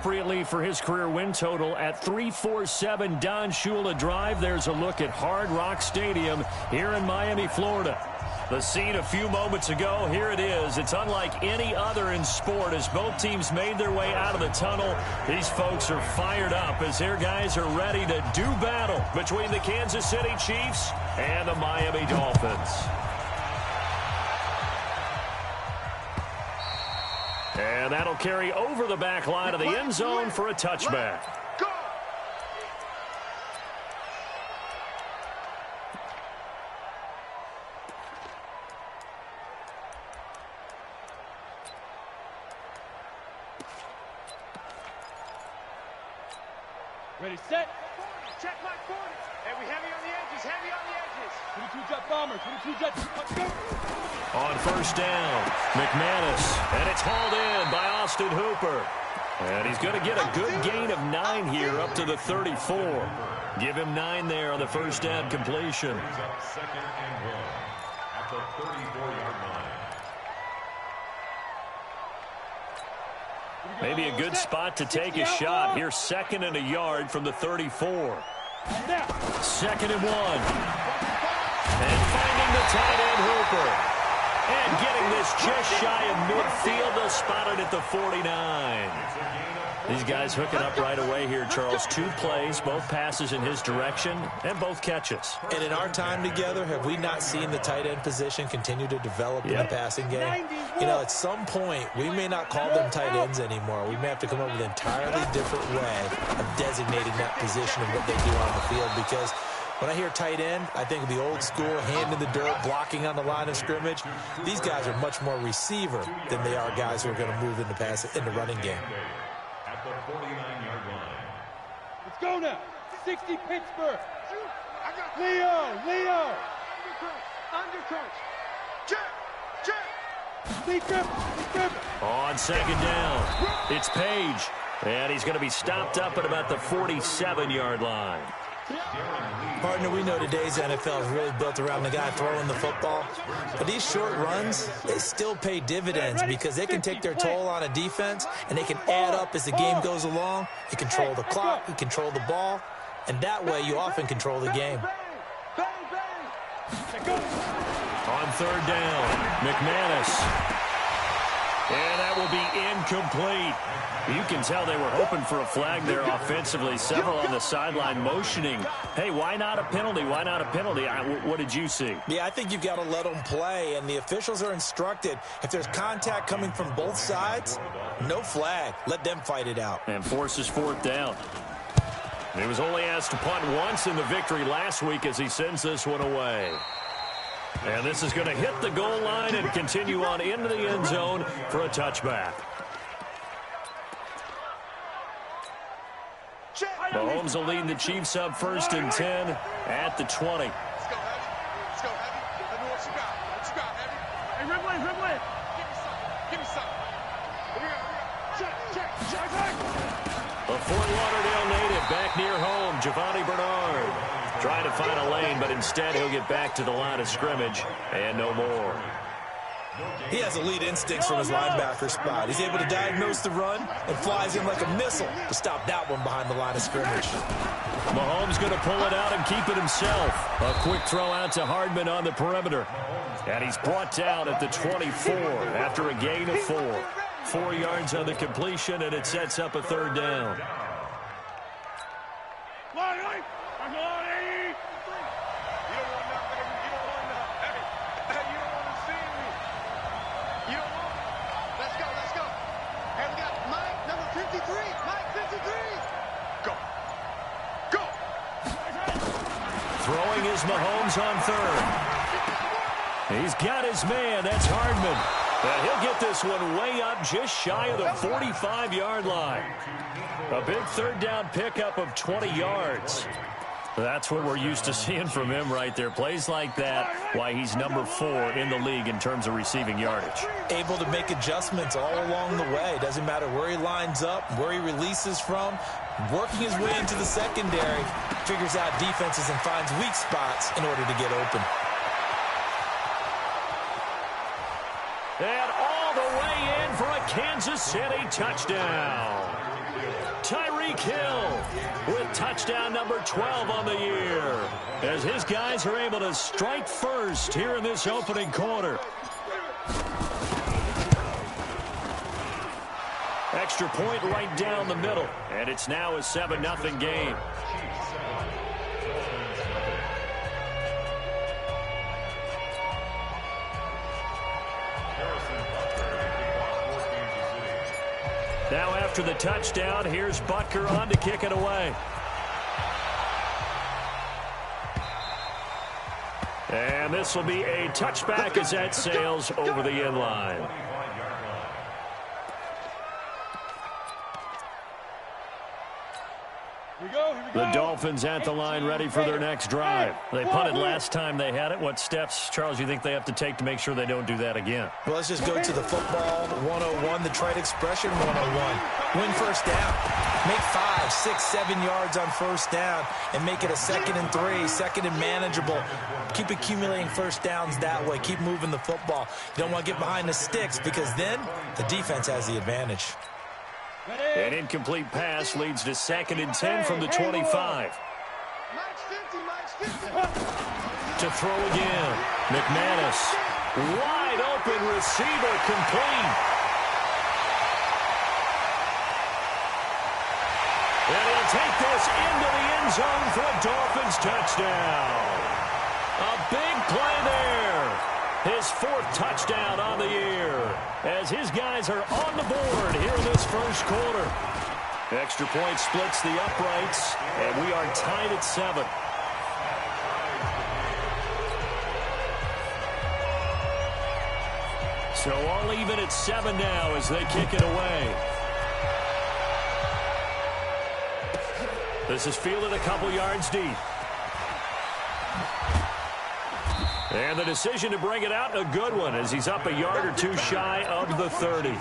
appropriately for his career win total at 347. Don Shula Drive. There's a look at Hard Rock Stadium here in Miami, Florida. The scene a few moments ago, here it is. It's unlike any other in sport as both teams made their way out of the tunnel. These folks are fired up as their guys are ready to do battle between the Kansas City Chiefs and the Miami Dolphins. And that'll carry over the back line of the end zone for a touchback. Ready, set. Check my 40. And we heavy on the edges, heavy on the edges. 22 jet bomber, 22 jet. Let's go. On first down, McManus. And it's hauled in by Austin Hooper. And he's going to get a good gain of 9 here up to the 34. Give him 9 there on the first down completion. Second and 1 at the 34-yard line. Maybe a good spot to take a shot. Here's 2nd and a yard from the 34. 2nd and 1. And finding the tight end Hooper. And getting this just shy of midfield. They'll spot it at the 49. These guys hooking up right away here, Charles. 2 plays, both passes in his direction, and both catches. And in our time together, have we not seen the tight end position continue to develop in the passing game? You know, at some point, we may not call them tight ends anymore. We may have to come up with an entirely different way of designating that position and what they do on the field, because when I hear tight end, I think of the old school, hand in the dirt, blocking on the line of scrimmage. These guys are much more receiver than they are guys who are going to move into the running game. At the 49-yard line. Let's go now. 60 Pittsburgh. Leo. Undercoach. Check. On 2nd down, it's Page. And he's going to be stopped up at about the 47-yard line. Partner, we know today's NFL is really built around the guy throwing the football. But these short runs, they still pay dividends because they can take their toll on a defense, and they can add up as the game goes along. You control the clock, you control the ball, and that way you often control the game. On 3rd down, McManus. And that will be incomplete. You can tell they were hoping for a flag there offensively. Several on the sideline motioning. Hey, why not a penalty? Why not a penalty? What did you see? Yeah, I think you've got to let them play, and the officials are instructed. If there's contact coming from both sides, no flag. Let them fight it out. And forces 4th down. He was only asked to punt once in the victory last week as he sends this one away. And this is going to hit the goal line and continue on into the end zone for a touchback. Mahomes will lead the Chiefs up 1st and 10 at the 20. Let's go, Heavy. Let me what you got. What you got, Heavy? Hey, Ridley. Give me some. Here we go. Check. A Fort Lauderdale native back near home, Giovanni Bernard. Trying to find a lane, but instead he'll get back to the line of scrimmage and no more. He has elite instincts from his linebacker spot. He's able to diagnose the run and flies in like a missile to stop that one behind the line of scrimmage. Mahomes going to pull it out and keep it himself. A quick throw out to Hardman on the perimeter. And he's brought down at the 24 after a gain of 4. 4 yards on the completion, and it sets up a 3rd down. Throwing is Mahomes on 3rd. He's got his man. That's Hardman. And he'll get this one way up just shy of the 45-yard line. A big 3rd down pickup of 20 yards. That's what we're used to seeing from him right there. Plays like that, why he's number 4 in the league in terms of receiving yardage. Able to make adjustments all along the way. Doesn't matter where he lines up, where he releases from. Working his way into the secondary, figures out defenses and finds weak spots in order to get open. And all the way in for a Kansas City touchdown. Tyreek Hill with touchdown number 12 on the year, as his guys are able to strike first here in this opening quarter. Extra point right down the middle, and it's now a 7-0 game. Now after the touchdown, here's Butker on to kick it away. And this will be a touchback as that sails over the end line. The Dolphins at the line ready for their next drive. They punted last time they had it. What steps, Charles, you think they have to take to make sure they don't do that again? Well, let's just go to the football 101, the trite expression 101. Win first down. Make 5, 6, 7 yards on first down and make it a 2nd and 3, second and manageable. Keep accumulating first downs that way. Keep moving the football. You don't want to get behind the sticks because then the defense has the advantage. An incomplete pass leads to 2nd and 10 from the 25. To throw again. McManus. Wide open receiver, complete. And he'll take this into the end zone for a Dolphins touchdown. A big play there. His 4th touchdown on the year, as his guys are on the board here in this first quarter. Extra point splits the uprights, and we are tied at 7. So all even at 7 now as they kick it away. This is fielded a couple yards deep. And the decision to bring it out, a good one, as he's up a yard or 2 shy of the 30.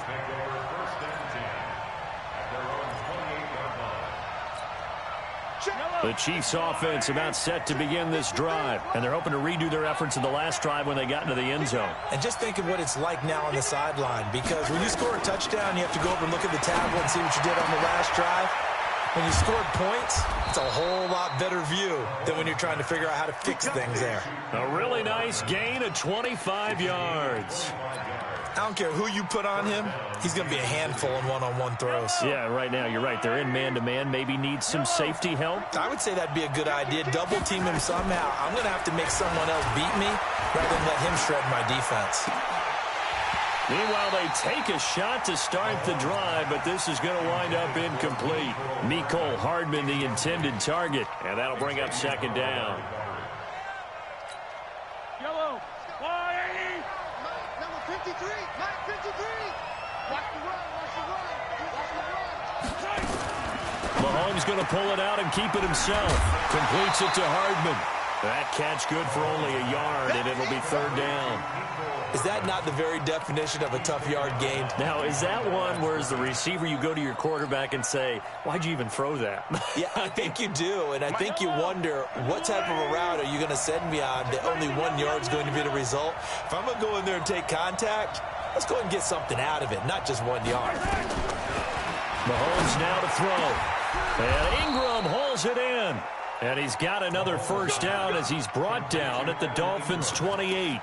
The Chiefs offense about set to begin this drive, and they're hoping to redo their efforts in the last drive when they got into the end zone. And just think of what it's like now on the sideline, because when you score a touchdown, you have to go over and look at the tablet and see what you did on the last drive. When you scored points, it's a whole lot better view than when you're trying to figure out how to fix things there. A really nice gain of 25 yards. I don't care who you put on him, he's going to be a handful in one-on-one throws. Yeah, right now, you're right. They're in man-to-man. Maybe need some safety help. I would say that'd be a good idea. Double team him somehow. I'm going to have to make someone else beat me rather than let him shred my defense. Meanwhile, they take a shot to start the drive, but this is going to wind up incomplete. Mecole Hardman, the intended target, and that'll bring up 2nd down. Yellow, 180. Number 53, Mike 53. Watch the run, watch the run, watch the run. Mahomes going to pull it out and keep it himself. Completes it to Hardman. That catch good for only a yard, and it'll be 3rd down. Is that not the very definition of a tough yard gained? Now, is that one where as the receiver you go to your quarterback and say, why'd you even throw that? Yeah, I think you do, and I think you wonder what type of a route are you going to send me on that only 1 yard is going to be the result? If I'm going to go in there and take contact, let's go ahead and get something out of it, not just 1 yard. Mahomes now to throw. And Ingram holds it in. And he's got another first down as he's brought down at the Dolphins' 28.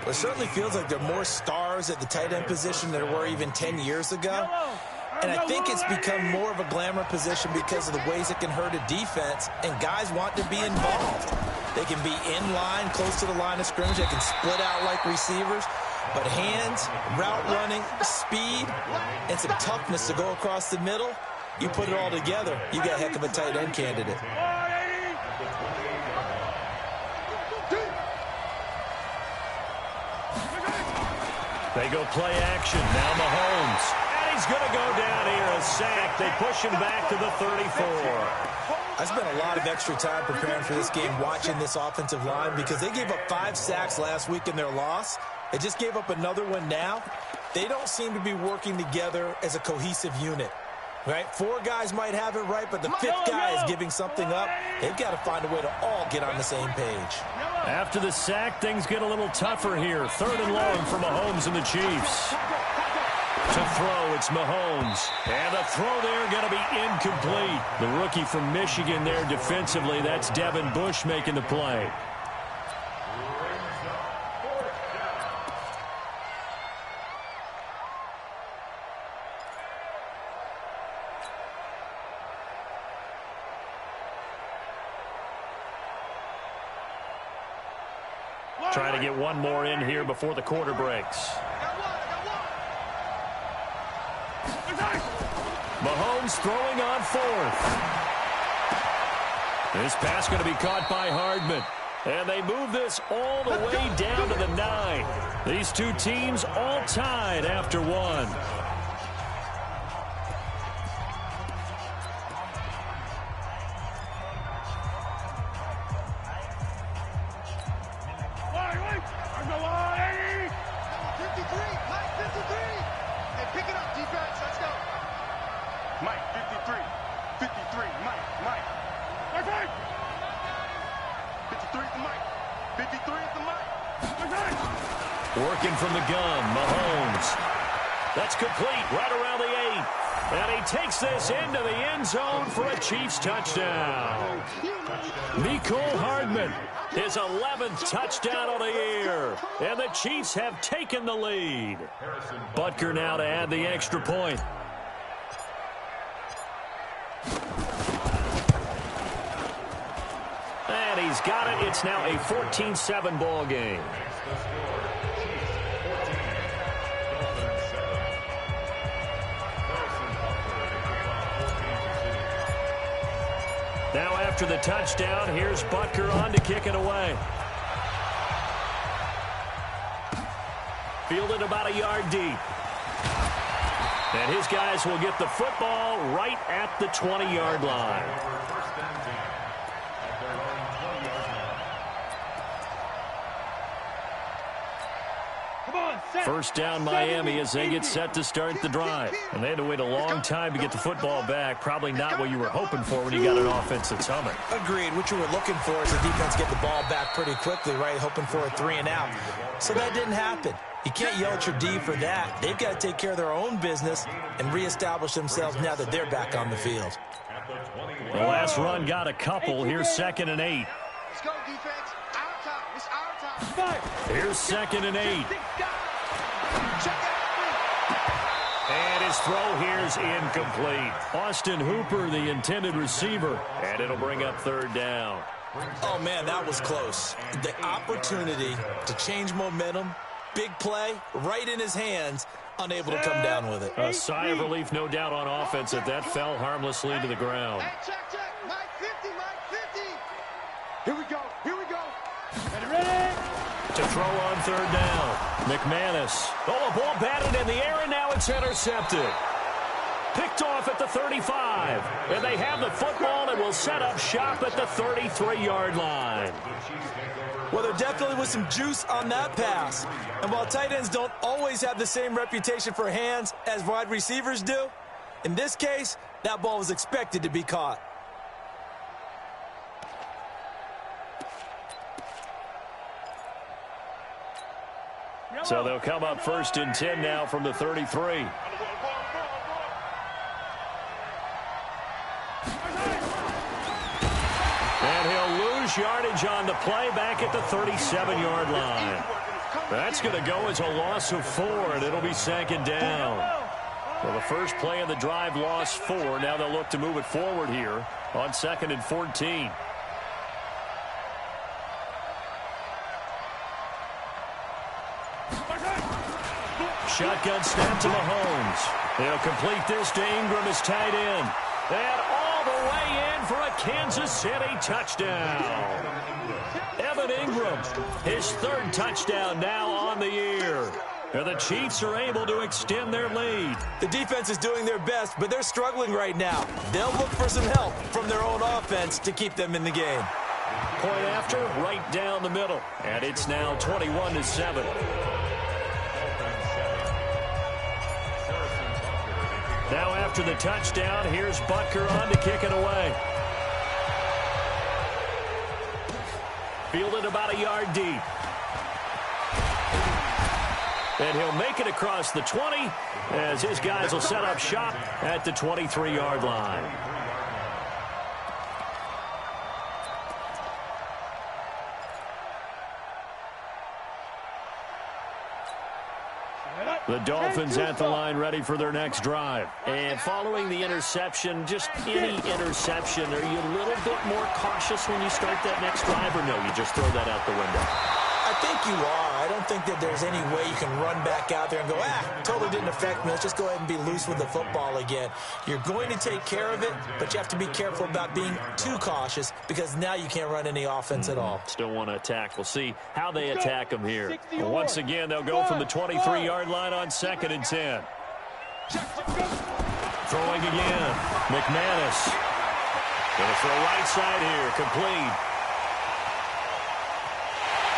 Well, it certainly feels like there are more stars at the tight end position than there were even 10 years ago. And I think it's become more of a glamour position because of the ways it can hurt a defense, and guys want to be involved. They can be in line, close to the line of scrimmage. They can split out like receivers. But hands, route running, speed, and some toughness to go across the middle, you put it all together, you got a heck of a tight end candidate. They go play action. Now Mahomes. And he's going to go down here. A sack. They push him back to the 34. I spent a lot of extra time preparing for this game watching this offensive line because they gave up 5 sacks last week in their loss. They just gave up another one now. They don't seem to be working together as a cohesive unit. Right? 4 guys might have it right, but the 5th guy is giving something up. They've got to find a way to all get on the same page. After the sack, things get a little tougher here. 3rd and long for Mahomes and the Chiefs. To throw, it's Mahomes. And the throw there going to be incomplete. The rookie from Michigan there defensively. That's Devin Bush making the play. Trying to get one more in here before the quarter breaks. Mahomes throwing on fourth. This pass going to be caught by Hardman. And they move this all the way down to the 9. These two teams all tied after one. Working from the gun, Mahomes. That's complete right around the 8. And he takes this into the end zone for a Chiefs touchdown. Mecole Hardman, his 11th touchdown of the year. And the Chiefs have taken the lead. Butker now to add the extra point. And he's got it. It's now a 14-7 ball game. Now after the touchdown, here's Butker on to kick it away. Fielded about a yard deep. And his guys will get the football right at the 20-yard line. First down Miami as they get set to start the drive. And they had to wait a long time to get the football back. Probably not what you were hoping for when you got an offense that's humming. Agreed. What you were looking for is the defense get the ball back pretty quickly, right? Hoping for a 3 and out. So that didn't happen. You can't yell at your D for that. They've got to take care of their own business and reestablish themselves now that they're back on the field. The last run got a couple. Here's 2nd and 8. Let's go, defense. Our time. It's our time. Here's 2nd and 8. And his throw here's incomplete. Austin Hooper, the intended receiver. And it'll bring up 3rd down. Oh, man, that was close. The opportunity to change momentum, big play, right in his hands, unable to come down with it. A sigh of relief, no doubt, on offense that fell harmlessly to the ground. Hey, check. Mike 50, Mike 50. Here we go. Ready? To throw on 3rd down. McManus. Oh, a ball batted in the air, and now it's intercepted. Picked off at the 35. And they have the football and will set up shop at the 33-yard line. Well, there definitely was some juice on that pass. And while tight ends don't always have the same reputation for hands as wide receivers do, in this case, that ball was expected to be caught. So they'll come up 1st and 10 now from the 33. And he'll lose yardage on the play back at the 37-yard line. That's going to go as a loss of 4, and it'll be 2nd down. Well, the first play of the drive lost 4. Now they'll look to move it forward here on 2nd and 14. Shotgun snap to Mahomes. They'll complete this to Ingram as tight end. And all the way in for a Kansas City touchdown. Evan Ingram, his 3rd touchdown now on the year. And the Chiefs are able to extend their lead. The defense is doing their best, but they're struggling right now. They'll look for some help from their own offense to keep them in the game. Point after, right down the middle. And it's now 21-7. Now after the touchdown, here's Butker on to kick it away. Fielded about a yard deep. And he'll make it across the 20 as his guys will set up shop at the 23-yard line. The Dolphins at the line ready for their next drive. And following the interception, just any interception, are you a little bit more cautious when you start that next drive, or no, you just throw that out the window? I think you are. I don't think that there's any way you can run back out there and go, totally didn't affect me. Let's just go ahead and be loose with the football again. You're going to take care of it, but you have to be careful about being too cautious because now you can't run any offense at all. Still want to attack. We'll see how they attack them here. Once again, they'll go from the 23-yard line on 2nd and 10. Throwing again. McManus. Going to throw right side here. Complete.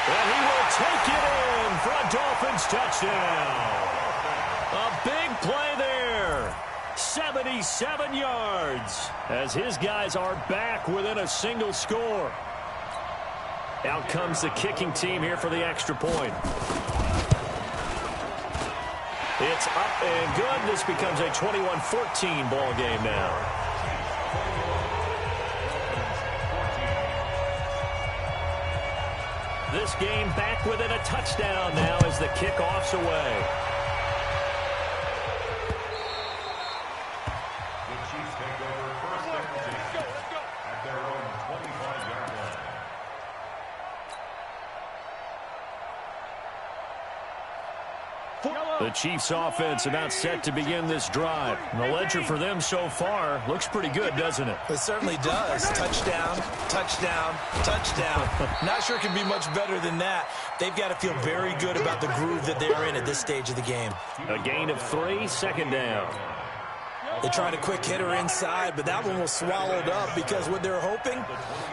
And he will take it in for a Dolphins touchdown. A big play there. 77 yards as his guys are back within a single score. Out comes the kicking team here for the extra point. It's up and good. This becomes a 21-14 ball game now. This game back within a touchdown now as the kickoff's away. The Chiefs take over first and 10 at their own 25-yard line. The Chiefs offense about set to begin this drive. The ledger for them so far looks pretty good, doesn't it? It certainly does. Touchdown, touchdown, touchdown. Not sure it can be much better than that. They've got to feel very good about the groove that they're in at this stage of the game. A gain of 3, 2nd down. They tried a quick hitter inside, but that one was swallowed up because what they're hoping,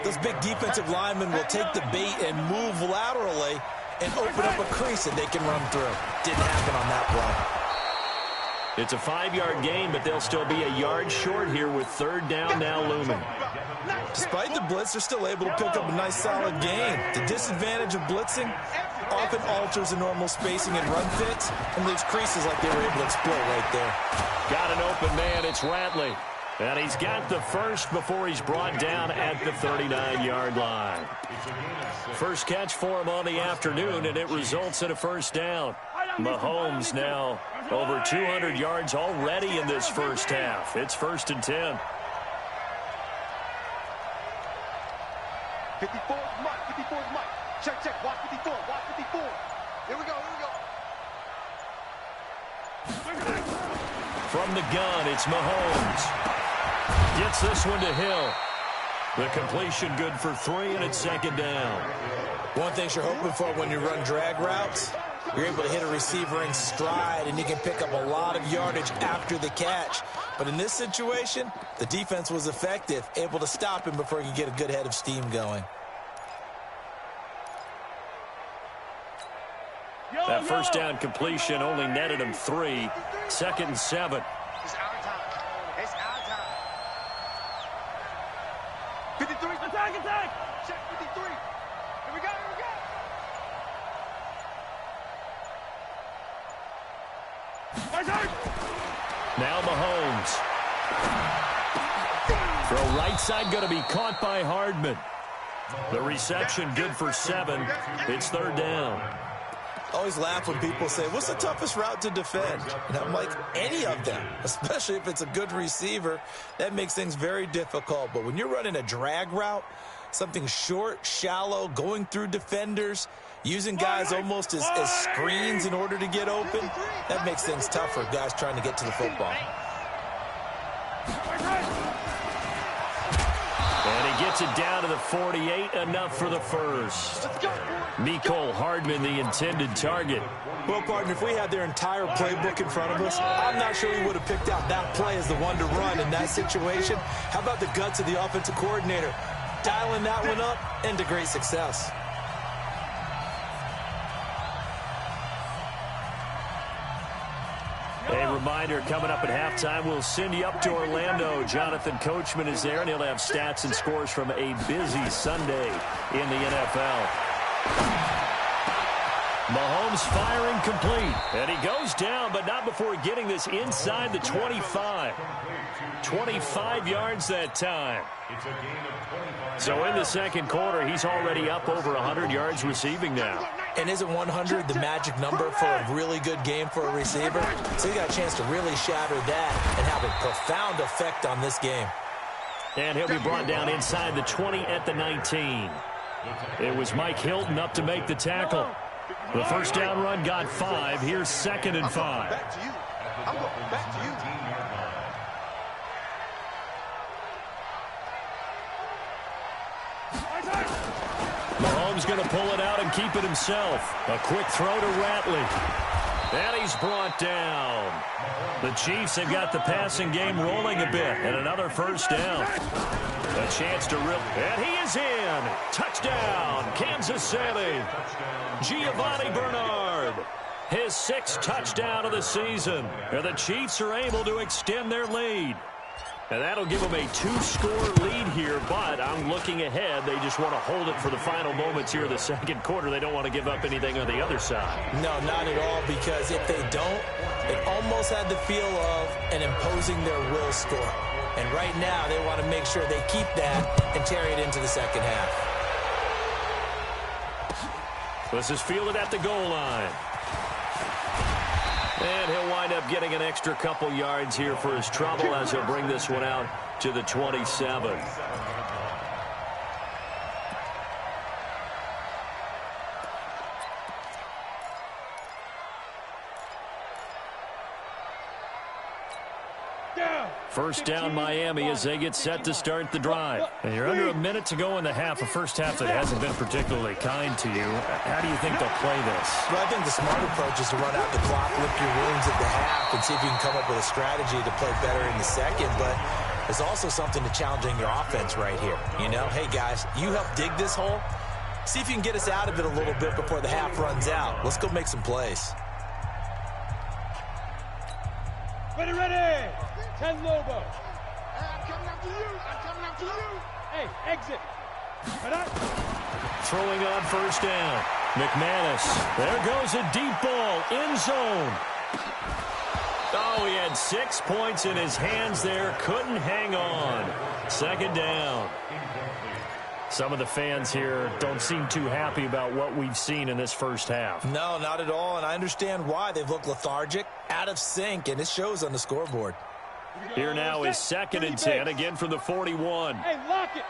those big defensive linemen will take the bait and move laterally and open up a crease that they can run through. Didn't happen on that play. It's a 5-yard gain, but they'll still be a yard short here with 3rd down now looming. Despite the blitz, they're still able to pick up a nice solid gain. The disadvantage of blitzing often alters the normal spacing and run fits and leaves creases like they were able to exploit right there. Got an open man. It's Ratley. And he's got the first before he's brought down at the 39-yard line. First catch for him on the afternoon, and it results in a 1st down. Mahomes now over 200 yards already in this first half. It's 1st and 10. 54 is Mike. 54 is Mike. Check, check. Watch 54. Watch 54. Here we go. From the gun, it's Mahomes. Gets this one to Hill. The completion good for 3, and it's 2nd down. One thing you're hoping for when you run drag routes, you're able to hit a receiver in stride, and you can pick up a lot of yardage after the catch. But in this situation, the defense was effective, able to stop him before he could get a good head of steam going. That 1st down completion only netted him 3. 2nd and 7. It's our time. It's our time. 53. Attack. Check 53. Here we go. Now Mahomes. Throw right side going to be caught by Hardman. The reception good for 7. It's 3rd down. I always laugh when people say, what's the toughest route to defend? And I'm like, any of them, especially if it's a good receiver. That makes things very difficult. But when you're running a drag route, something short, shallow, going through defenders, using guys almost as screens in order to get open, that makes things tough for guys trying to get to the football. And he gets it down to the 48, enough for the first. Mecole Hardman, the intended target. Well, partner, if we had their entire playbook in front of us, I'm not sure we would have picked out that play as the one to run in that situation. How about the guts of the offensive coordinator? Dialing that one up into great success. A reminder, coming up at halftime, we'll send you up to Orlando. Jonathan Coachman is there, and he'll have stats and scores from a busy Sunday in the NFL. Mahomes firing complete. And he goes down, but not before getting this inside the 25. 25 yards that time. So in the second quarter, he's already up over 100 yards receiving now. And isn't 100 the magic number for a really good game for a receiver? So he got a chance to really shatter that and have a profound effect on this game. And he'll be brought down inside the 20 at the 19. It was Mike Hilton up to make the tackle. The first down run got 5. Here's 2nd and 5. Back to you. I'm going back to you. Mahomes going to pull it out and keep it himself. A quick throw to Ratley. And he's brought down. The Chiefs have got the passing game rolling a bit. And another first down. A chance to rip. And he is in. Touchdown, Kansas City. Giovanni Bernard. His 6th touchdown of the season. And the Chiefs are able to extend their lead. And that'll give them a 2-score lead here, but I'm looking ahead. They just want to hold it for the final moments here in the second quarter. They don't want to give up anything on the other side. No, not at all, because if they don't, it almost had the feel of an imposing their will score. And right now, they want to make sure they keep that and carry it into the second half. This is fielded at the goal line. And he'll wind up getting an extra couple yards here for his trouble as he'll bring this one out to the 27. First down Miami as they get set to start the drive. And you're under a minute to go in the half, a first half that hasn't been particularly kind to you. How do you think they'll play this? Well, I think the smart approach is to run out the clock, lick your wounds at the half, and see if you can come up with a strategy to play better in the second. But there's also something to challenging your offense right here. You know, hey, guys, you help dig this hole. See if you can get us out of it a little bit before the half runs out. Let's go make some plays. Ready. 10 Lobo. I'm coming after you. I'm coming after you. Hey, exit. Throwing on first down. McManus. There goes a deep ball. End zone. Oh, he had 6 points in his hands there. Couldn't hang on. Second down. Some of the fans here don't seem too happy about what we've seen in this first half. No, not at all, and I understand why. They've looked lethargic, out of sync, and it shows on the scoreboard. Here now is 2nd and 10, again from the 41. Hey, lock it.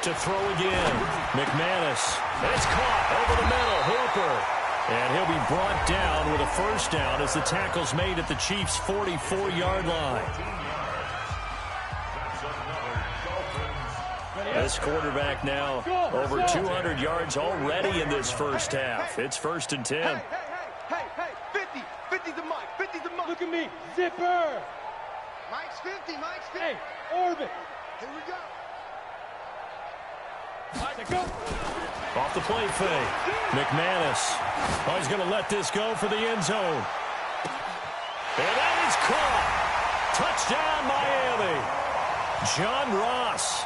To throw again. McManus. It's caught over the middle. Hooper. And he'll be brought down with a first down as the tackle's made at the Chiefs' 44-yard line. This quarterback now over 200 yards already in this first half. It's 1st and 10. Hey, 50 the mic, 50 the mic. Look at me, zipper. Mike's 50, Mike's 50. Hey, orbit. Here we go. Off the play fake. McManus. Oh, he's going to let this go for the end zone. And that is caught. Touchdown, Miami. John Ross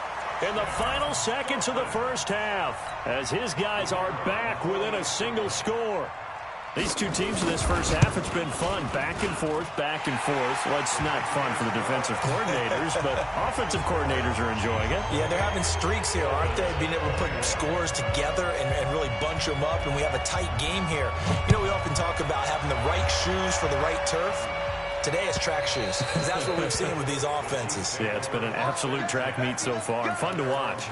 in the final seconds of the first half as his guys are back within a single score. These two teams in this first half, it's been fun. Back and forth, back and forth. Well, it's not fun for the defensive coordinators, but offensive coordinators are enjoying it. Yeah, they're having streaks here, aren't they? Being able to put scores together and really bunch them up, and we have a tight game here. You know, we often talk about having the right shoes for the right turf. Today it's track shoes, because that's what we've seen with these offenses. Yeah, it's been an absolute track meet so far, and fun to watch.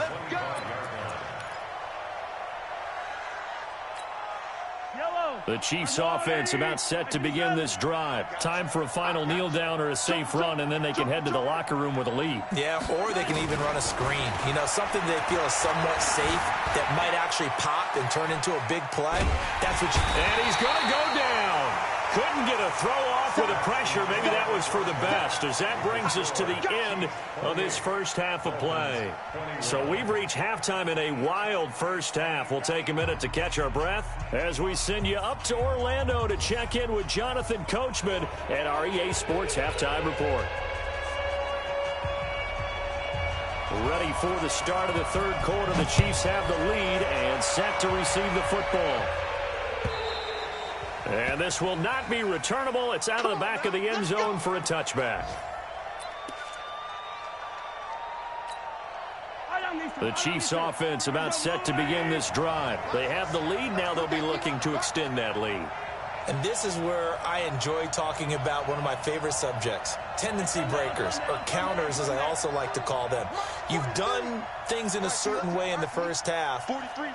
The Chiefs offense about set to begin this drive. Time for a final kneel down or a safe run, and then they can head to the locker room with a lead. Yeah, or they can even run a screen. You know, something they feel is somewhat safe that might actually pop and turn into a big play. That's what you... And he's going to go down. Couldn't get a throw off with the pressure. Maybe that was for the best, as that brings us to the end of this first half of play. So we've reached halftime in a wild first half. We'll take a minute to catch our breath as we send you up to Orlando to check in with Jonathan Coachman at our EA Sports Halftime Report. Ready for the start of the third quarter. The Chiefs have the lead and set to receive the football. And this will not be returnable. It's out of the back of the end zone for a touchback. The Chiefs offense about set to begin this drive. They have the lead. Now they'll be looking to extend that lead. And this is where I enjoy talking about one of my favorite subjects, tendency breakers, or counters as I also like to call them. You've done things in a certain way in the first half,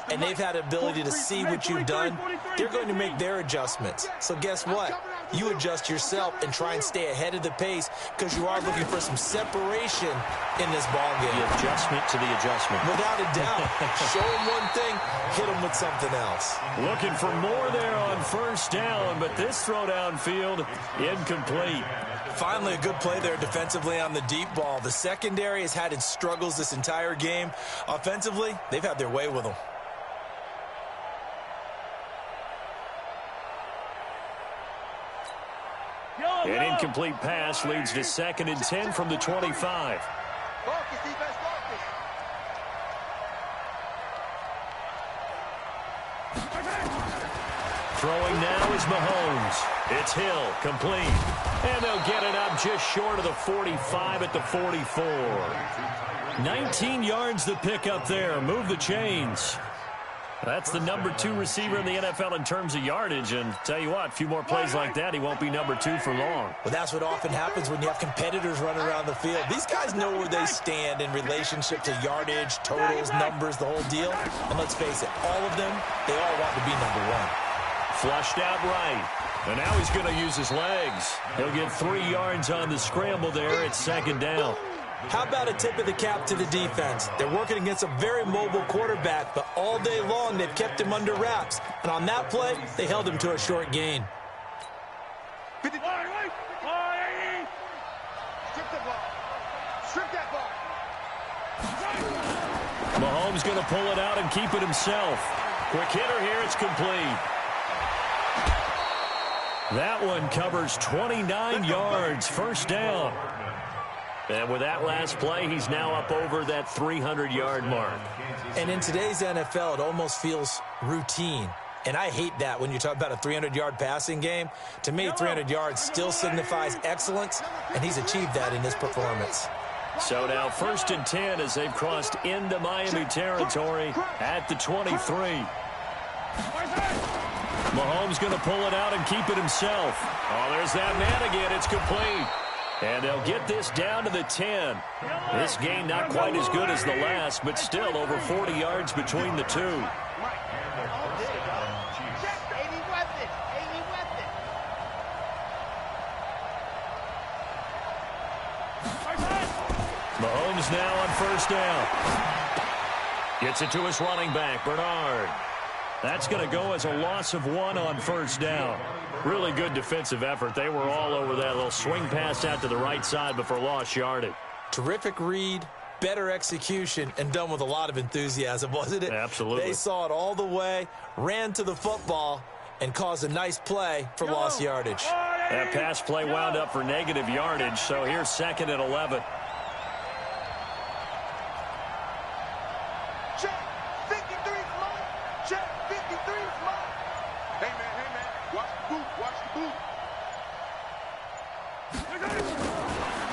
and they've had the ability to see what you've done. They're going to make their adjustments. So guess what? You adjust yourself and try and stay ahead of the pace because you are looking for some separation in this ballgame. The adjustment to the adjustment. Without a doubt. Show them one thing, hit them with something else. Looking for more there on first down, but this throw downfield incomplete. Finally, a good play there defensively on the deep ball. The secondary has had its struggles this entire game. Offensively, they've had their way with them. An incomplete pass leads to 2nd and 10 from the 25. Throwing now is Mahomes. It's Hill, complete. And they'll get it up just short of the 45 at the 44. 19 yards to pick up there. Move the chains. That's the number 2 receiver in the NFL in terms of yardage. And tell you what, a few more plays like that, he won't be number 2 for long. Well, that's what often happens when you have competitors running around the field. These guys know where they stand in relationship to yardage, totals, numbers, the whole deal. And let's face it, all of them, they all want to be number 1. Flushed out right. And now he's going to use his legs. He'll get 3 yards on the scramble there at 2nd down. How about a tip of the cap to the defense? They're working against a very mobile quarterback, but all day long they've kept him under wraps. And on that play, they held him to a short gain. Strip that ball. Mahomes going to pull it out and keep it himself. Quick hitter here. It's complete. That one covers 29 yards. First down. And with that last play, he's now up over that 300-yard mark. And in today's NFL, it almost feels routine. And I hate that when you talk about a 300-yard passing game. To me, 300 yards still signifies excellence, and he's achieved that in his performance. So now 1st and 10 as they've crossed into Miami territory at the 23. Mahomes going to pull it out and keep it himself. Oh, there's that man again. It's complete. And they'll get this down to the 10. This game not quite as good as the last, but still over 40 yards between the two. Mahomes now on first down. Gets it to his running back, Bernard. That's going to go as a loss of 1 on first down. Really good defensive effort. They were all over that little swing pass out to the right side before lost yardage. Terrific read, better execution, and done with a lot of enthusiasm, wasn't it? Absolutely. They saw it all the way, ran to the football, and caused a nice play for lost yardage. That pass play wound up for negative yardage, so here's 2nd and 11.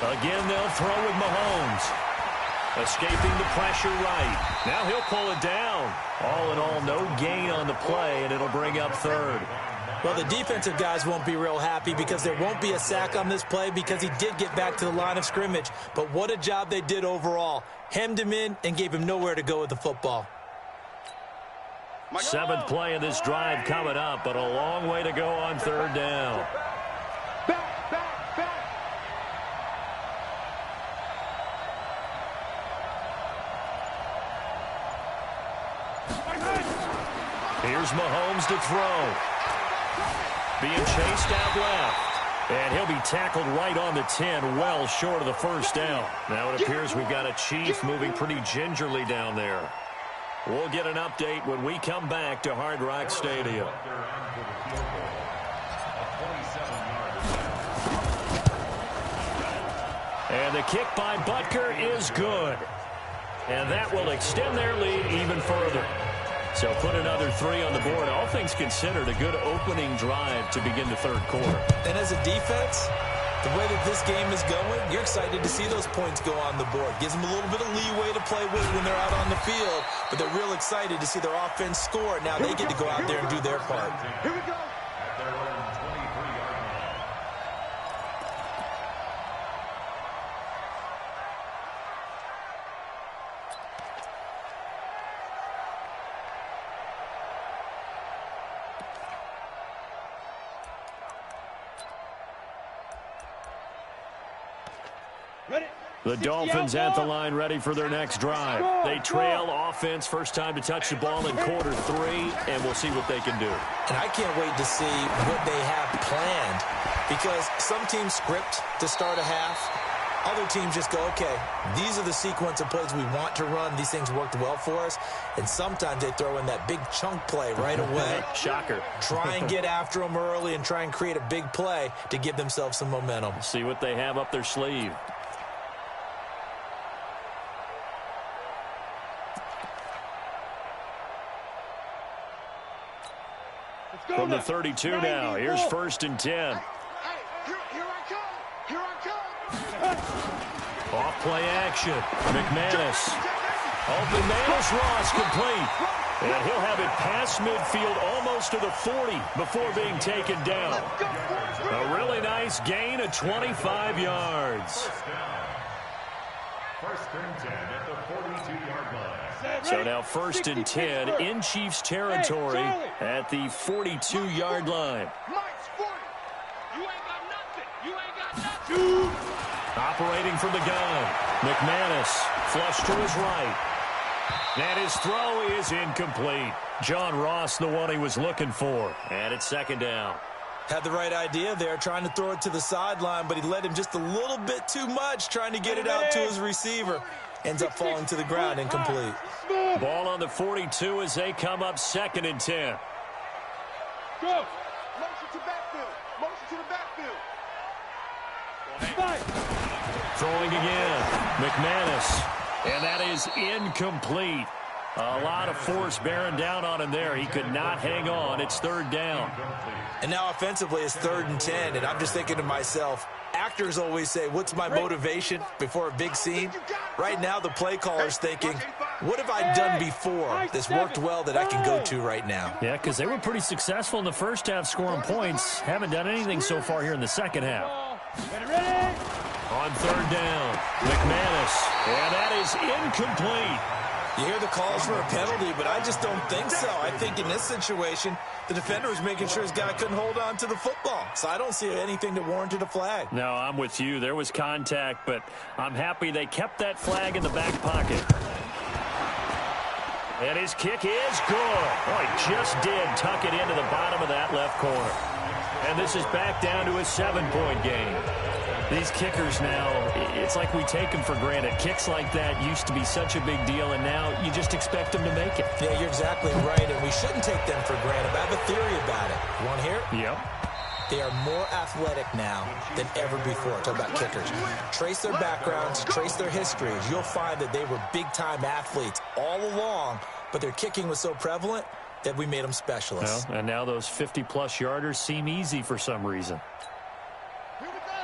Again, they'll throw with Mahomes. Escaping the pressure right. Now he'll pull it down. All in all, no gain on the play, and it'll bring up 3rd. Well, the defensive guys won't be real happy because there won't be a sack on this play because he did get back to the line of scrimmage. But what a job they did overall. Hemmed him in and gave him nowhere to go with the football. 7th play of this drive coming up, but a long way to go on 3rd down. Here's Mahomes to throw. Being chased out left. And he'll be tackled right on the 10, well short of the first down. Now it appears we've got a Chief moving pretty gingerly down there. We'll get an update when we come back to Hard Rock Stadium. And the kick by Butker is good. And that will extend their lead even further. So put another 3 on the board. All things considered, a good opening drive to begin the third quarter. And as a defense, the way that this game is going, you're excited to see those points go on the board. Gives them a little bit of leeway to play with when they're out on the field, but they're real excited to see their offense score. Now they get to go out there and do their part. Here we go. At their own 23-yard line. The Dolphins at the line, ready for their next drive. They trail offense, first time to touch the ball in quarter 3, and we'll see what they can do. And I can't wait to see what they have planned, because some teams script to start a half. Other teams just go, okay, these are the sequence of plays we want to run. These things worked well for us. And sometimes they throw in that big chunk play right away. Shocker. Try and get after them early and try and create a big play to give themselves some momentum. See what they have up their sleeve. From the 32 now, here's 1st and 10. Hey, here I come. Here I come. Off play action. McManus. Open Manus Ross complete. And he'll have it past midfield almost to the 40 before being taken down. A really nice gain of 25 yards. 1st and 10 at the 42-yard line. So now 1st and 10 in Chiefs territory at the 42-yard line. Mike's 40. You ain't got nothing. You ain't got nothing. Operating from the gun. McManus flush to his right. And his throw is incomplete. John Ross, the one he was looking for. And it's 2nd down. Had the right idea there, trying to throw it to the sideline, but he led him just a little bit too much, trying to get it out to his receiver. Ends up falling to the ground, incomplete. Ball on the 42 as they come up 2nd and 10. Go. Motion to backfield. Motion to the backfield. Throwing again. McManus. And that is incomplete. A lot of force bearing down on him there. He could not hang on. It's 3rd down. And now offensively it's 3rd and 10, and I'm just thinking to myself, actors always say, what's my motivation before a big scene? Right now the play caller's thinking, what have I done before that's worked well that I can go to right now? Yeah, because they were pretty successful in the first half scoring points. Haven't done anything so far here in the second half. On 3rd down, McManus. And that is incomplete. You hear the calls for a penalty, but I just don't think so. I think in this situation, the defender was making sure his guy couldn't hold on to the football. So I don't see anything that warranted a flag. No, I'm with you. There was contact, but I'm happy they kept that flag in the back pocket. And his kick is good. Oh, he just did tuck it into the bottom of that left corner. And this is back down to a 7-point game. These kickers now, it's like we take them for granted. Kicks like that used to be such a big deal, and now you just expect them to make it. Yeah, you're exactly right, and we shouldn't take them for granted. I have a theory about it. You want to hear it? Yep. They are more athletic now than ever before. Talk about kickers. Trace their backgrounds, trace their histories. You'll find that they were big-time athletes all along, but their kicking was so prevalent that we made them specialists. Well, and now those 50-plus yarders seem easy for some reason.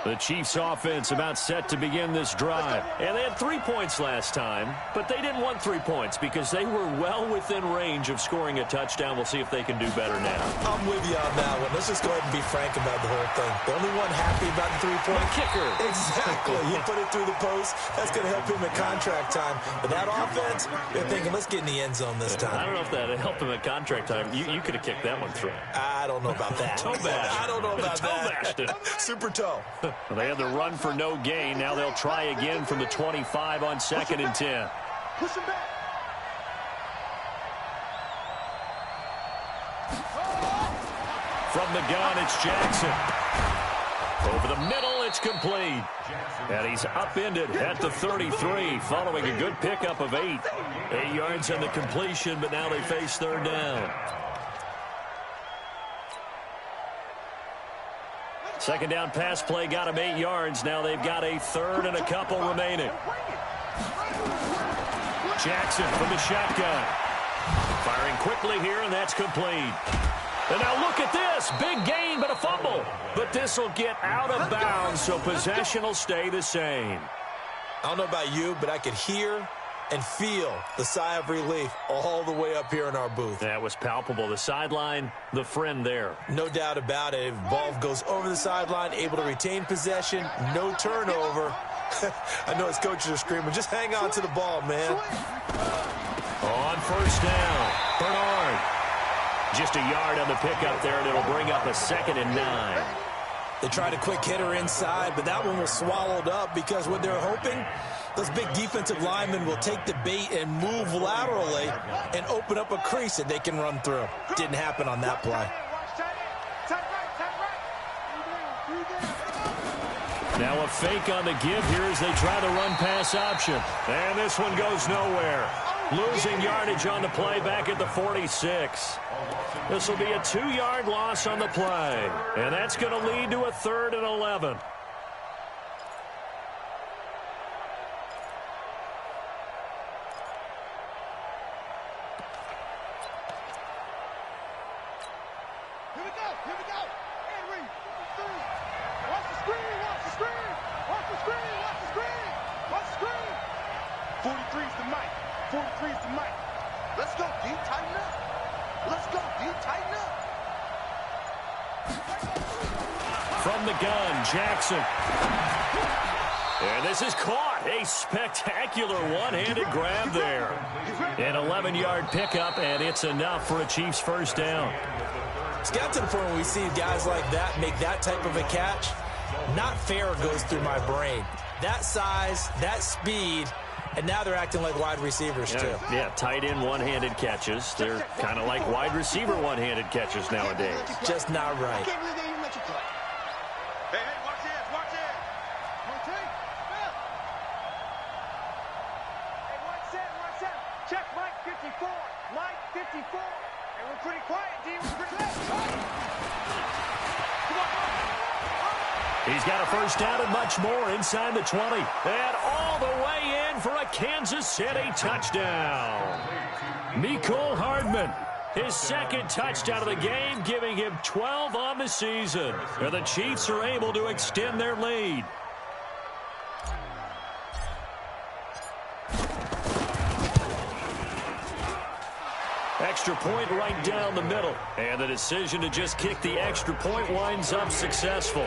The Chiefs offense about set to begin this drive. And they had 3 points last time, but they didn't want 3 points because they were well within range of scoring a touchdown. We'll see if they can do better now. I'm with you on that one. Let's just go ahead and be frank about the whole thing. The only one happy about the 3-point kicker. Exactly. You put it through the post, that's going to help him at contract time. But that offense, they're thinking, let's get in the end zone this time. I don't know if that helped him at contract time. You could have kicked that one through. I don't know about that. Toe bash. I don't know about toe bashed it. Super toe. Well, they had the run for no gain. Now they'll try again from the 25 on 2nd and 10. Push him back. From the gun, it's Jackson. Over the middle, it's complete. And he's upended at the 33, following a good pickup of 8. 8 yards on the completion, but now they face 3rd down. 2nd down pass play got him 8 yards. Now they've got a 3rd and a couple remaining. Jackson from the shotgun. Firing quickly here, and that's complete. And now look at this. Big gain, but a fumble. But this will get out of bounds, so possession will stay the same. I don't know about you, but I could hear and feel the sigh of relief all the way up here in our booth. That was palpable. The sideline, the friend there. No doubt about it. If ball goes over the sideline, able to retain possession, no turnover. I know his coaches are screaming, just hang on to the ball, man. On first down, Bernard. Just a yard on the pickup there, and it'll bring up a 2nd and 9. They tried a quick hitter inside, but that one was swallowed up because what they're hoping, those big defensive linemen will take the bait and move laterally and open up a crease that they can run through. Didn't happen on that play. Now a fake on the give here as they try the run-pass option. And this one goes nowhere. Losing yardage on the play back at the 46. This will be a 2-yard loss on the play. And that's going to lead to a 3rd and 11. From the gun, Jackson. And this is caught. A spectacular one-handed grab there. An 11-yard pickup, and it's enough for a Chiefs first down. It's got to the point where we see guys like that make that type of a catch. Not fair goes through my brain. That size, that speed, and now they're acting like wide receivers, too. Yeah, tight end one-handed catches. They're kind of like wide receiver one-handed catches nowadays. Just not right. Hey, watch it, watch it. Hey, one set. Check Mike 54. Mike 54. And we're pretty quiet, D. We're pretty He's got a first down and much more inside the 20. And all the way in for a Kansas City touchdown. Mecole Hardman. His 2nd touchdown of the game, giving him 12 on the season. And the Chiefs are able to extend their lead. Extra point right down the middle. And the decision to just kick the extra point winds up successful.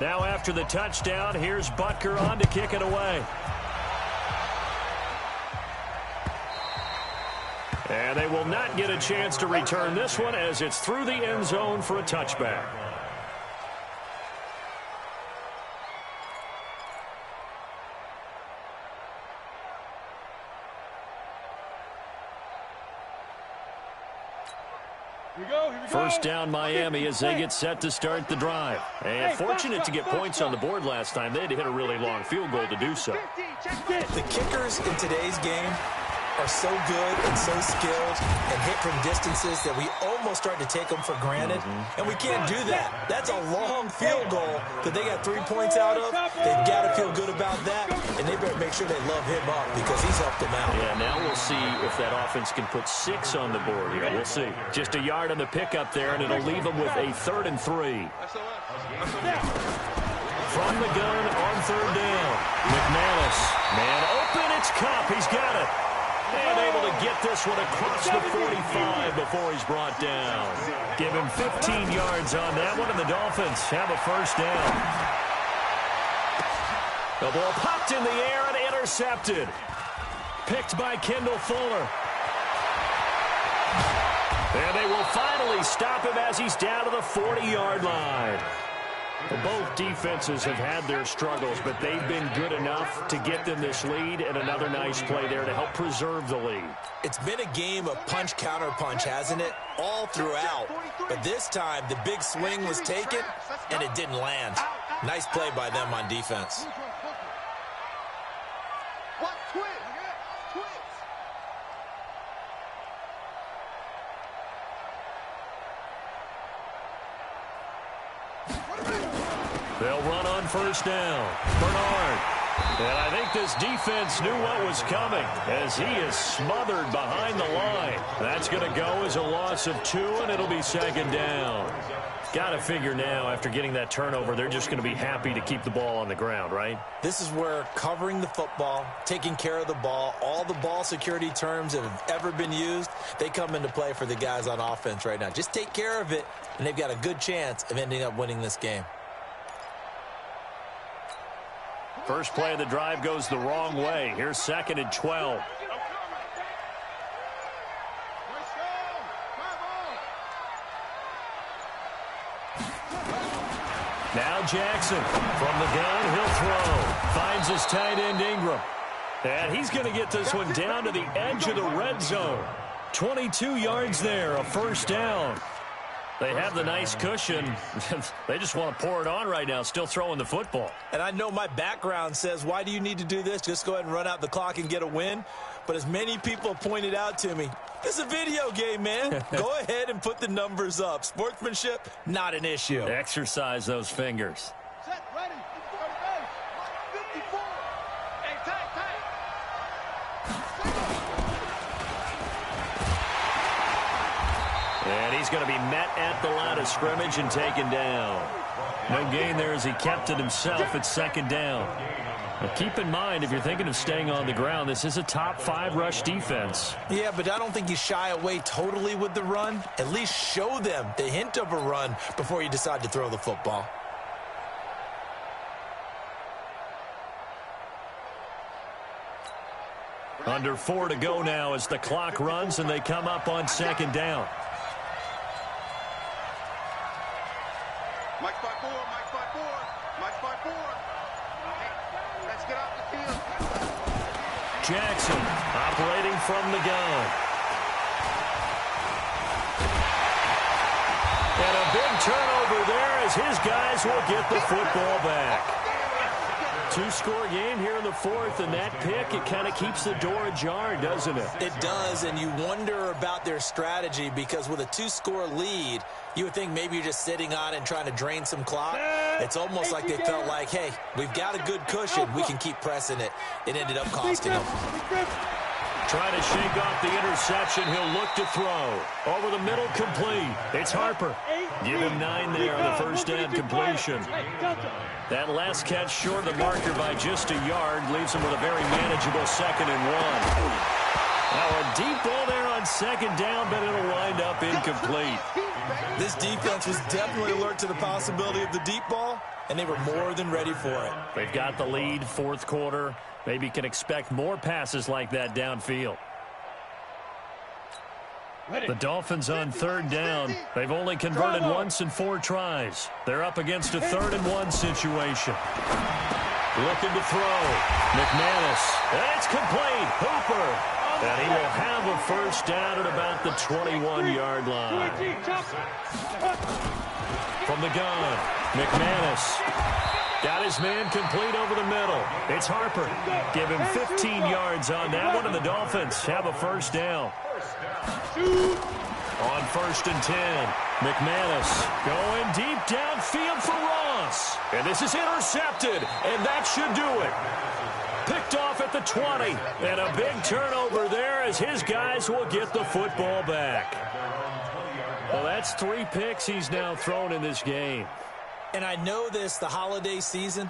Now after the touchdown, here's Butker on to kick it away. And they will not get a chance to return this one as it's through the end zone for a touchback. First down Miami as they get set to start the drive. And fortunate to get points on the board last time. They had to hit a really long field goal to do so. The kickers in today's game are so good and so skilled and hit from distances that we almost start to take them for granted. And we can't do that. That's a long field goal that they got 3 points out of. They've got to feel good about that, and they better make sure they love him up because he's helped them out. Yeah, now we'll see if that offense can put 6 on the board here. We'll see. Just a yard on the pickup there, and it'll leave them with a 3rd and 3. From the gun on 3rd down. McManus. Man open, it's Kupp. He's got it. And able to get this one across the 45 before he's brought down. Give him 15 yards on that one, and the Dolphins have a first down. The ball popped in the air and intercepted. Picked by Kendall Fuller. And they will finally stop him as he's down to the 40-yard line. Both defenses have had their struggles, but they've been good enough to get them this lead, and another nice play there to help preserve the lead. It's been a game of punch-counter-punch, hasn't it? All throughout. But this time, the big swing was taken, and it didn't land. Nice play by them on defense. They'll run on first down. Bernard. And I think this defense knew what was coming as he is smothered behind the line. That's going to go as a loss of 2, and it'll be second down. Got to figure now, after getting that turnover, they're just going to be happy to keep the ball on the ground, right? This is where covering the football, taking care of the ball, all the ball security terms that have ever been used, they come into play for the guys on offense right now. Just take care of it, and they've got a good chance of ending up winning this game. First play of the drive goes the wrong way. Here's 2nd and 12. Now Jackson from the gun, he'll throw. Finds his tight end Ingram. And he's going to get this one down to the edge of the red zone. 22 yards there, a first down. They have the nice cushion. They just want to pour it on right now, still throwing the football. And I know my background says, why do you need to do this? Just go ahead and run out the clock and get a win. But as many people pointed out to me, it's a video game, man. Go ahead and put the numbers up. Sportsmanship, not an issue. Exercise those fingers. Set, ready, 54. Hey, tight. And he's going to be met at the line of scrimmage and taken down. No gain there as he kept it himself at second down. Now keep in mind, if you're thinking of staying on the ground, this is a top 5 rush defense. Yeah, but I don't think you shy away totally with the run. At least show them the hint of a run before you decide to throw the football. Under 4 to go now as the clock runs and they come up on second down. Mike 5-4. Let's get out the field. Jackson operating from the gun. And a big turnover there as his guys will get the football back. 2-score game here in the 4th, and that pick, it kind of keeps the door ajar, doesn't it? It does, and you wonder about their strategy because with a 2-score lead, you would think maybe you're just sitting on it and trying to drain some clock. It's almost like they felt like, hey, we've got a good cushion. We can keep pressing it. It ended up costing them. Trying to shake off the interception. He'll look to throw. Over the middle, complete. It's Harper. Give him 9 there on the first down completion. That last catch short of the marker by just a yard leaves him with a very manageable 2nd and 1. Now a deep ball there on second down, but it'll wind up incomplete. This defense was definitely alert to the possibility of the deep ball, and they were more than ready for it. They've got the lead, 4th quarter. Maybe can expect more passes like that downfield. The Dolphins on 3rd down. They've only converted once in 4 tries. They're up against a 3rd and 1 situation. Looking to throw. McManus. And it's complete. Hooper. And he will have a first down at about the 21-yard line. From the gun, McManus. Got his man complete over the middle. It's Harper. Give him 15 yards on that one, and the Dolphins have a first down. On 1st and 10, McManus going deep downfield for Ross. And this is intercepted, and that should do it. Picked off at the 20, and a big turnover there as his guys will get the football back. Well, that's 3 picks he's now thrown in this game. And I know this, the holiday season,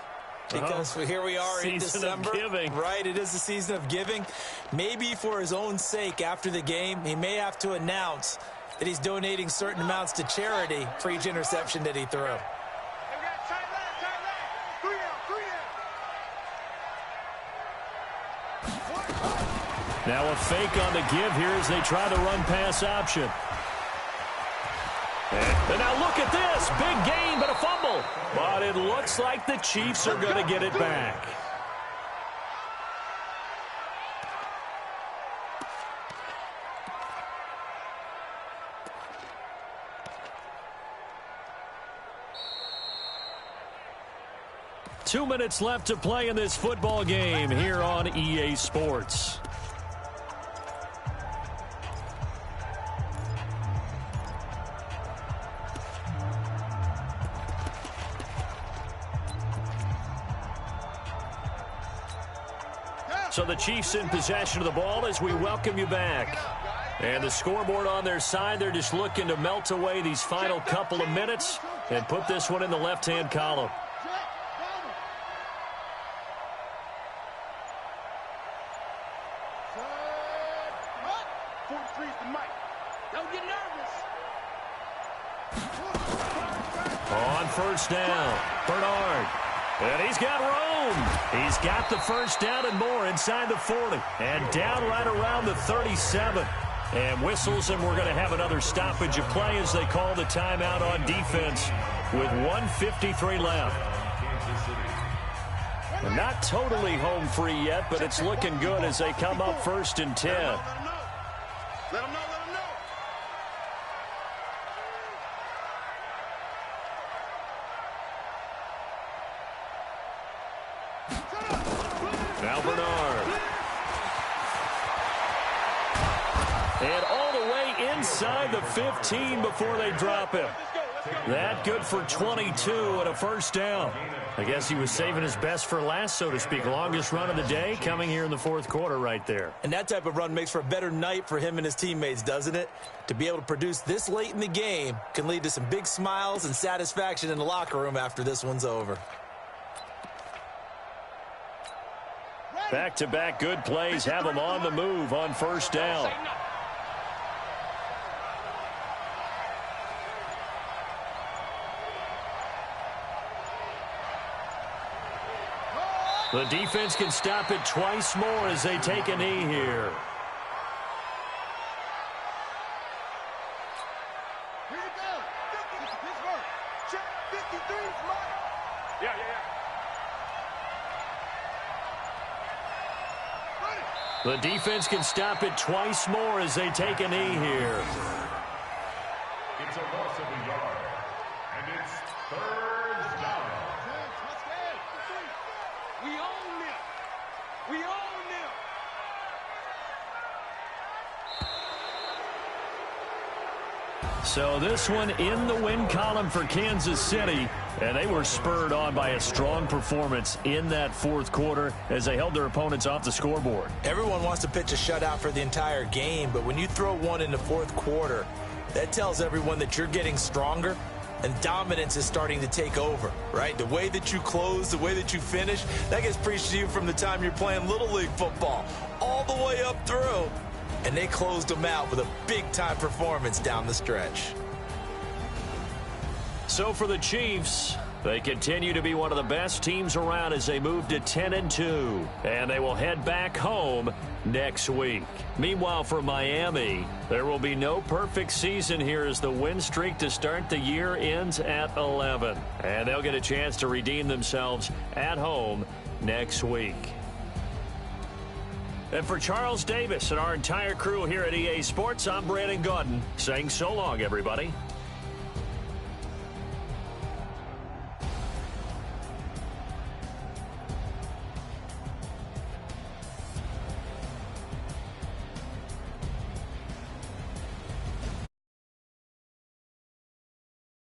because here we are in December. Season of giving. Right, it is the season of giving. Maybe for his own sake after the game, he may have to announce that he's donating certain amounts to charity for each interception that he threw. Now a fake on the give here as they try the run-pass option. And now look at this. Big gain, but a fumble. But it looks like the Chiefs are going to get it back. Two minutes left to play in this football game here on EA Sports. So the Chiefs in possession of the ball as we welcome you back. And the scoreboard on their side, they're just looking to melt away these final couple of minutes and put this one in the left-hand column. On first down, Bernard. And he's got room. He's got the first down and more inside the 40. And down right around the 37. And whistles, and we're going to have another stoppage of play as they call the timeout on defense with 1:53 left. And not totally home free yet, but it's looking good as they come up 1st and 10. Let them know. Let them know. Now Bernard. And all the way inside the 15 before they drop him. That good for 22 and a first down. I guess he was saving his best for last, so to speak. Longest run of the day coming here in the 4th quarter right there. And that type of run makes for a better night for him and his teammates, doesn't it? To be able to produce this late in the game can lead to some big smiles and satisfaction in the locker room after this one's over. Back-to-back good plays have them on the move on first down. The defense can stop it twice more as they take a knee here. Here we go. 50. This is Pittsburgh. Check 53 is mine. Yeah. The defense can stop it twice more as they take a knee here. It's a loss of a yard. And it's 3rd down. We own them. We own them. So this one in the win column for Kansas City. And they were spurred on by a strong performance in that 4th quarter as they held their opponents off the scoreboard. Everyone wants to pitch a shutout for the entire game, but when you throw one in the 4th quarter, that tells everyone that you're getting stronger and dominance is starting to take over, right? The way that you close, the way that you finish, that gets preached to you from the time you're playing Little League football all the way up through. And they closed them out with a big-time performance down the stretch. So for the Chiefs, they continue to be one of the best teams around as they move to 10-2. And they will head back home next week. Meanwhile, for Miami, there will be no perfect season here as the win streak to start the year ends at 11. And they'll get a chance to redeem themselves at home next week. And for Charles Davis and our entire crew here at EA Sports, I'm Brandon Gaudin saying so long, everybody.